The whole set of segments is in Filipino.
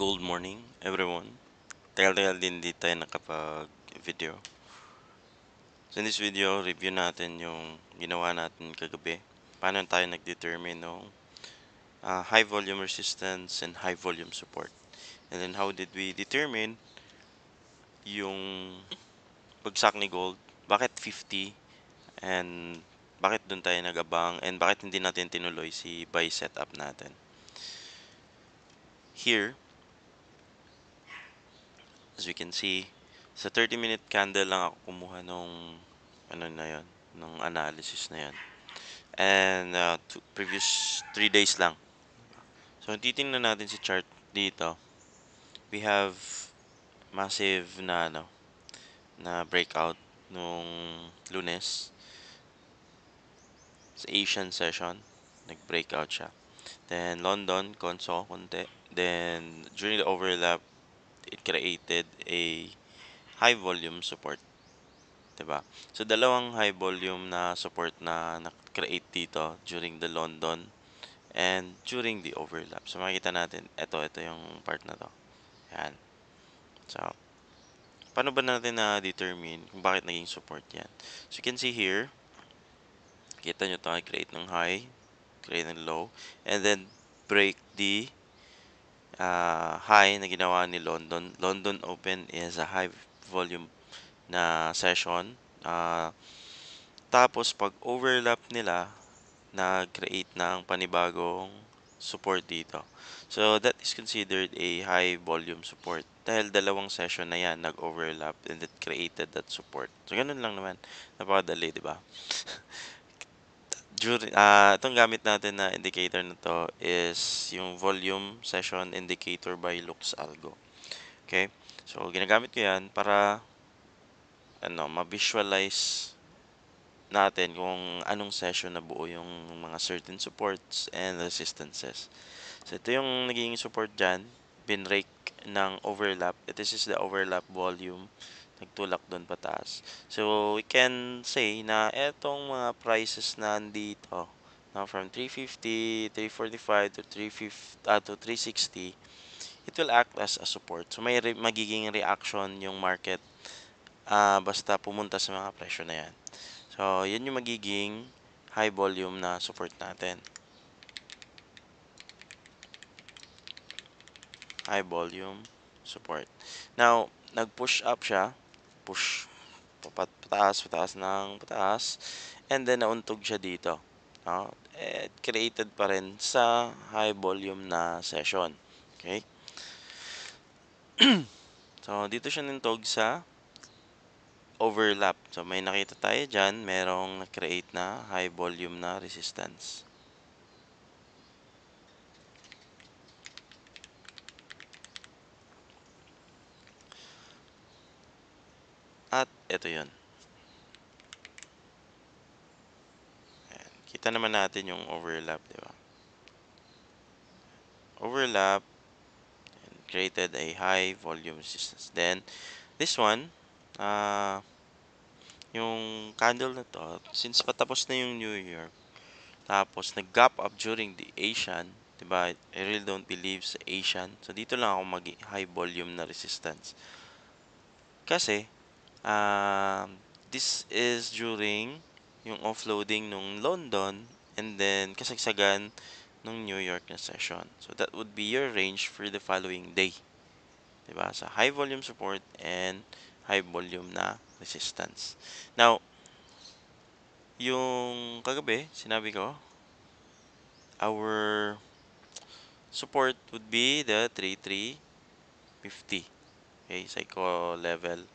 Good morning, everyone. Tagal-tagal din di tayo nakapag-video. So in this video, review natin yung ginawa natin kagabi. Paano tayo nag-determine ng high volume resistance and high volume support. And then how did we determine yung bagsak ni gold, bakit 50 and bakit dun tayo nagabang and bakit hindi natin tinuloy si buy setup natin. Here, as we can see, sa 30-minute candle lang ako kumuha nung ano na yon, nung analysis na yon. And previous 3 days lang. So kung titingnan natin si chart dito, we have massive na na breakout nung Lunes sa Asian session, nag-breakout siya. Then London, konso konti. Then during the overlap, it created a high volume support. Diba? So, dalawang high volume na support na na-create dito during the London and during the overlap. So, makikita natin, ito yung part na to. Yan. So, paano ba natin na-determine kung bakit naging support yan? So, you can see here, kita nyo to, create ng high, create ng low, and then break the high na ginawa ni London. London Open is a high volume na session. Tapos, pag overlap nila, nag-create ng panibagong support dito. So, that is considered a high volume support. Dahil dalawang session na yan, nag-overlap and it created that support. So, ganun lang naman. Napakadali, di ba? Itong gamit natin na indicator na to is yung volume session indicator by Lux Algo. Okay? So, ginagamit ko yan para ma-visualize natin kung anong session na buo yung mga certain supports and resistances. So, ito yung naging support dyan. Binrake ng overlap. This is the overlap volume. Nagtulak doon pataas. So, we can say na etong mga prices na andito, from 350, 345 to 350, to 360, it will act as a support. So, may magiging reaction yung market basta pumunta sa mga presyo na yan. So, yan yung magiging high volume na support natin. High volume support. Now, nag-push up siya. Push pataas ng pataas. And then, nauntog siya dito. Created pa rin sa high volume na session. Okay? So, dito siya nintog sa overlap. So, may nakita tayo dyan, merong na-create na high volume na resistance. At ito yun. Ayan. Kita naman natin yung overlap, di ba? Overlap and created a high volume resistance. Then, this one, yung candle na to, since patapos na yung New Year, tapos nag-gap up during the Asian, diba? I really don't believe sa Asian. So, dito lang ako mag-high volume na resistance. Kasi, this is during yung offloading nung London and then kasagsagan nung New York na session. So, that would be your range for the following day. Diba? Sa high volume support and high volume na resistance. Now, yung kagabi, sinabi ko, our support would be the 3350. Okay, psycho level.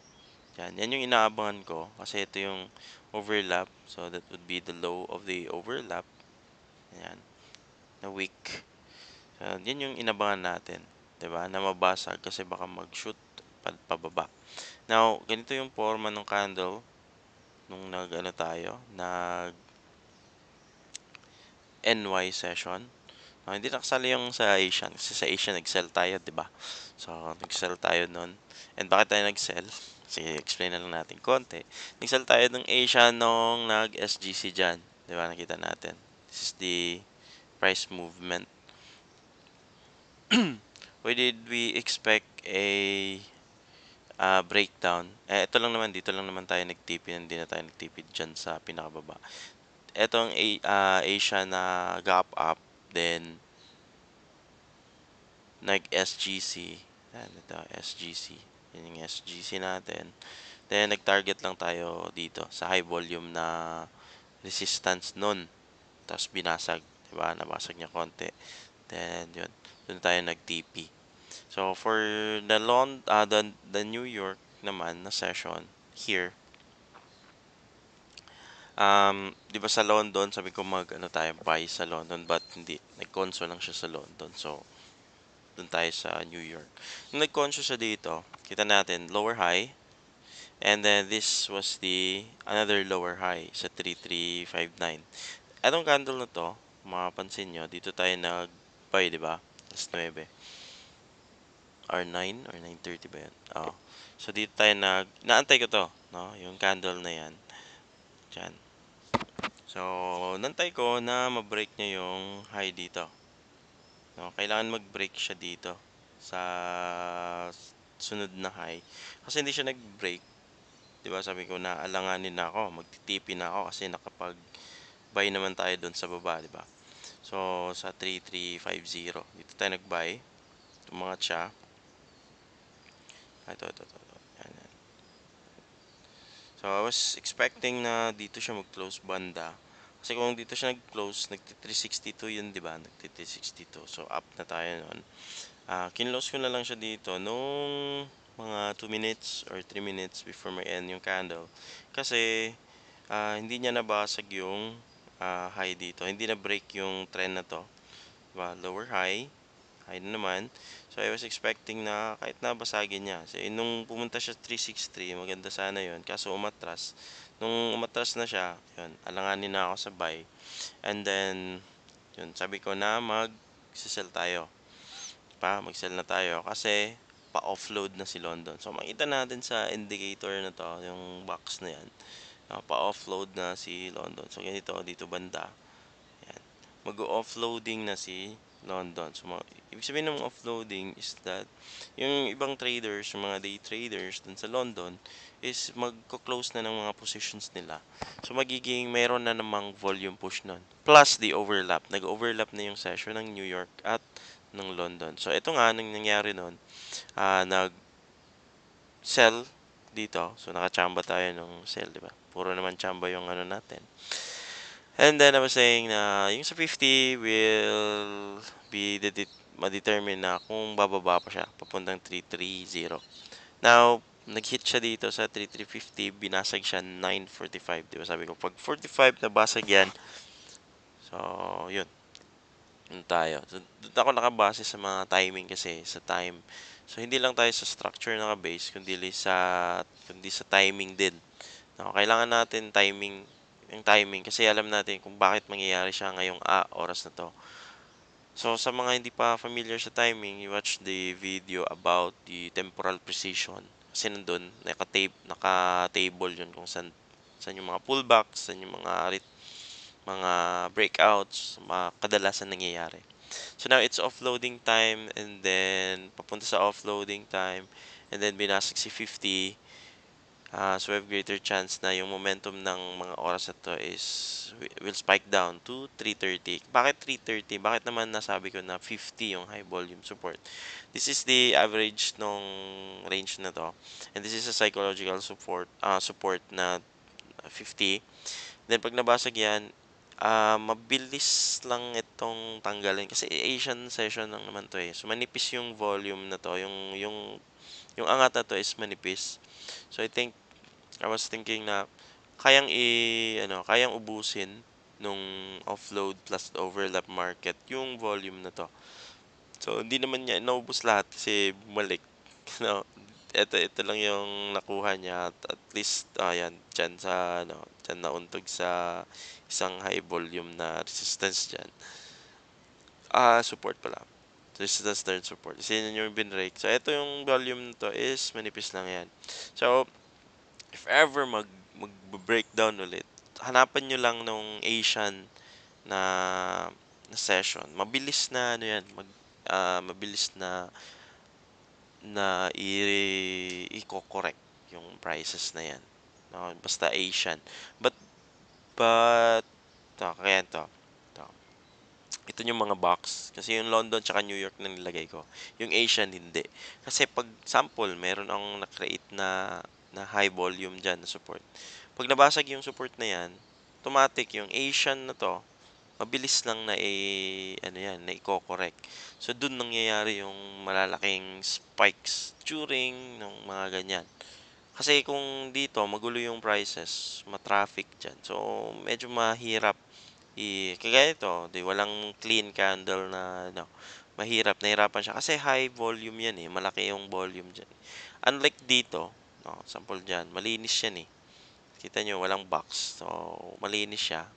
Yan yung inaabangan ko kasi ito yung overlap. So, that would be the low of the overlap. Yan. Na weak. So, yan yung inabangan natin. Diba? Na mabasag kasi baka mag-shoot pababa. Now, ganito yung forma ng candle nung nag NY session. Hindi nakasali yung sa Asian kasi sa Asian nag-sell tayo, 'di ba? So, nag-sell tayo noon. And bakit tayo nag-sell? Sige, explain na lang natin konti. Nag-sell tayo ng Asian nung nag-SGC diyan, 'di ba? Nakita natin. This is the price movement why did we expect a breakdown? Ito lang naman, dito lang naman tayo nagtipid, hindi na tayo nagtipid dyan sa pinakababa. Etong Asia na gap up, then nag-SGC. Yan, ito, SGC. Yan yung SGC natin. Then, nag-target lang tayo dito sa high volume na resistance nun. Tapos, binasag. Diba? Nabasag niya konti. Then, yun. Doon tayo nag-TP. So, for the New York naman na session here, di ba sa London, sabi ko ano tayo, buy sa London, but hindi. Nag-conso lang siya sa London. So, doon tayo sa New York. Nung nag-conso siya dito, kita natin, lower high. And then, this was the another lower high sa 3359. Etong candle na to, mapapansin nyo, dito tayo nag-buy, di ba? Alas 9. Or 9 or 9:30 ba yun? Oo. So, dito tayo naantay ko to, no? Yung candle na yan. Diyan. So, nantay ko na ma-break niya yung high dito. No, kailangan mag-break siya dito sa sunod na high. Kasi hindi siya nag-break. 'Di ba? Sabi ko na alanganin na ako, magtitipi na ako kasi nakapag-buy naman tayo doon sa baba, 'di ba? So, sa 3350, dito tayo nag-buy. Tumangat siya. Ito. Yan, yan. So, I was expecting na dito siya mag-close banda. Kasi kung dito siya nag-close, nagti-362 yun, di ba? Nagti-362. So, up na tayo nun. Kinlose ko na lang siya dito nung mga 2 minutes or 3 minutes before may end yung candle. Kasi, hindi niya nabasag yung high dito. Hindi na break yung trend na to. Diba? Lower high. High na naman. So, I was expecting na kahit nabasagin niya. Kasi nung pumunta siya 363, maganda sana yon. Kaso umatras. Nung umatras na siya, yun, alanganin na ako sa buy. And then, yun, sabi ko na mag-sell tayo. Mag-sell na tayo kasi pa-offload na si London. So, makita natin sa indicator na to, yung box na yan. Pa-offload na si London. So, ganito, dito banda. Yan. Mag-offloading na si London. So, ibig sabihin ng offloading is that yung ibang traders, yung mga day traders dun sa London is magko-close na ng mga positions nila. So, magiging mayroon na namang volume push nun. Plus the overlap. Nag-overlap na yung session ng New York at ng London. So, ito nga, nang nangyari nun, nag-sell dito. So, nakachamba tayo nung sell, di ba? Puro naman chamba yung ano natin. And then I was saying na yung sa 50 will be ma-determine na kung bababa pa siya papuntang 330. Now, nag-hit siya dito sa 3350, binasag siya 945, 'di ba? Sabi ko pag 45 nabasag 'yan. So, yun. Yun tayo. So, doon ako nakabase sa mga timing kasi sa time. So, hindi lang tayo sa structure naka-base kundi sa timing din. No, kailangan natin yung timing kasi alam natin kung bakit mangyayari siya ngayong oras na 'to. So, sa mga hindi pa familiar sa timing, you watch the video about the temporal precision. Kasi nandun, naka-table yun kung saan yung mga pullbacks, saan yung mga breakouts, mga kadalasan nangyayari. So, now it's offloading time and then papunta sa offloading time and then binasag si 50. So, we have greater chance na yung momentum ng mga oras na to will spike down to 330. Bakit 330? Bakit naman nasabi ko na 50 yung high volume support? This is the average nung range na to. And this is a psychological support na 50. Then, pag nabasag yan, mabilis lang itong tanggalin. Kasi Asian session lang naman to eh. So, manipis yung volume na to. Yung angat na to is manipis. So, I was thinking na kayang ubusin nung offload plus overlap market yung volume na to. So, hindi naman niya naubos lahat kasi bumalik. No, ito lang yung nakuha niya at least yan diyan nauntog sa isang high volume na resistance diyan. Support pala. Resistance turn support. Kasi yun yung binrake. So, ito yung volume nito is manipis lang yan. So, if ever mag-breakdown ulit, hanapan nyo lang nung Asian na, na session. Mabilis na ano yan, mabilis na na iko-correct yung prices na 'yan, 'no, basta Asian. But but 'to, kaya 'to, ito yung mga box, kasi yung London tsaka New York na nilagay ko, yung Asian hindi. Kasi 'pag sample meron akong na-create na high volume diyan na support. 'Pag nabasag yung support na 'yan, automatic yung Asian na 'to, mabilis lang na ano 'yan, na iko-correct. So, dun nangyayari yung malalaking spikes during nung mga ganyan. Kasi kung dito magulo yung prices, ma-traffic diyan. So, medyo mahirap kagaya nito, 'di walang clean candle na ano, mahirap, nahirapan siya kasi high volume 'yan, eh, malaki yung volume diyan. Unlike dito, 'no, sample diyan, malinis 'yan, eh. Kita niyo walang box, so malinis siya.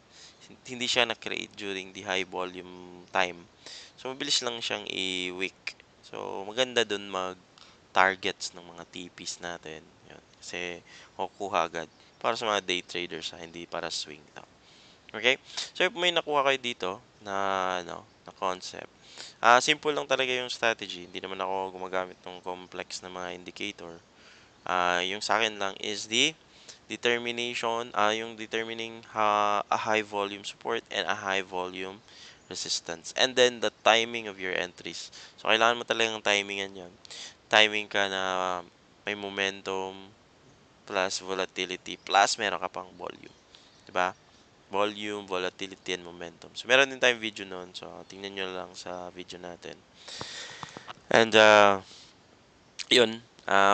Hindi siya na-create during the high volume time. So, mabilis lang siyang i-wick. So, maganda dun mag-targets ng mga TPs natin, 'yun. Kasi makukuha agad para sa mga day traders, hindi para swing lang. Okay. So, if may nakuha kayo dito na ano, na concept, simple lang talaga yung strategy. Hindi naman ako gumagamit ng complex na mga indicator. Yung sa akin lang is the determination, yung determining a high volume support and a high volume resistance. And then the timing of your entries. So, kailangan mo talagang timingan yan. Timing ka na may momentum plus volatility plus meron ka pang volume. 'Di ba? Volume, volatility, and momentum. So, meron din tayong video noon. So, tingnan nyo lang sa video natin. And, yun.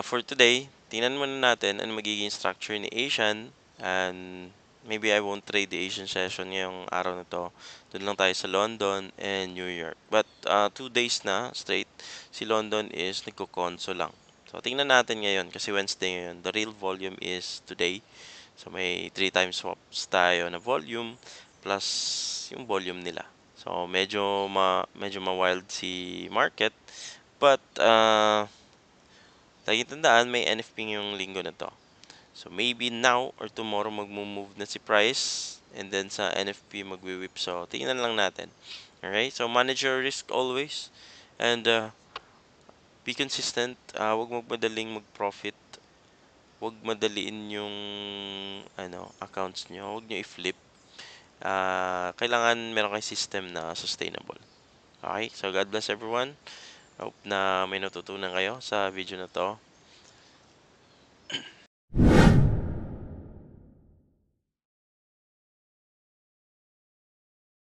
For today, tingnan muna natin ano magiging structure ni Asian. And maybe I won't trade the Asian session ngayong araw na to. Doon lang tayo sa London and New York. But 2 days na straight, si London is nagko-conso lang. So, tingnan natin ngayon kasi Wednesday ngayon. The real volume is today. So, may 3 times swaps tayo na volume plus yung volume nila. So, medyo ma-wild si market. But, laging tandaan, may NFP yung linggo na to. So, maybe now or tomorrow magmo-move na si price and then sa NFP magwi-whip. So, tingnan lang natin. Alright? So, manage your risk always and be consistent. Huwag magmadaling mag-profit. Huwag madaliin yung accounts nyo. Huwag nyo i-flip. Kailangan meron kayong system na sustainable. Okay? So, God bless everyone. Hope na may natutunan kayo sa video na to.